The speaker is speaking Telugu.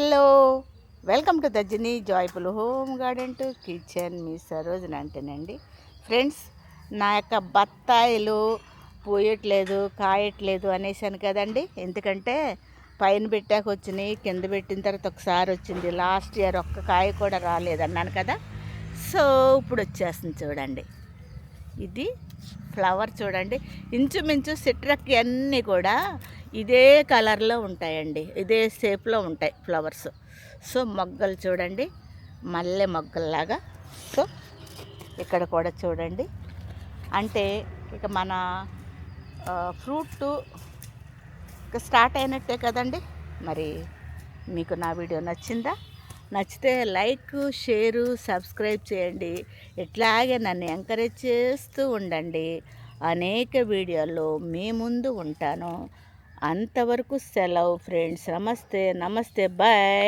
హలో, వెల్కమ్ టు దర్జనీ joyful home garden to kitchen. మీ సరోజన అంటేనండి. ఫ్రెండ్స్, నా యొక్క బత్తాయిలు పోయట్లేదు, కాయట్లేదు అనేసాను కదండి. ఎందుకంటే పైన పెట్టాక వచ్చినాయి, కింద పెట్టిన తర్వాత ఒకసారి వచ్చింది. లాస్ట్ ఇయర్ ఒక్క కాయ కూడా రాలేదన్నాను కదా. సో ఇప్పుడు వచ్చేస్తుంది చూడండి. ఇది ఫ్లవర్ చూడండి. ఇంచుమించు సిట్రక్ అన్నీ కూడా ఇదే కలర్లో ఉంటాయండి, ఇదే షేప్లో ఉంటాయి ఫ్లవర్స్. సో మొగ్గలు చూడండి, మల్లె మొగ్గల్లాగా. సో ఇక్కడ కూడా చూడండి. అంటే ఇక మన ఫ్రూట్ ఇక స్టార్ట్ అయినట్టే కదండి. మరి మీకు నా వీడియో నచ్చిందా? నచ్చితే లైక్, షేరు, సబ్స్క్రైబ్ చేయండి. ఇట్లాగే నన్ను ఎంకరేజ్ చేస్తూ ఉండండి. అనేక వీడియోల్లో మీ ముందు ఉంటాను. అంతవరకు సెలవు ఫ్రెండ్స్. నమస్తే నమస్తే, బాయ్.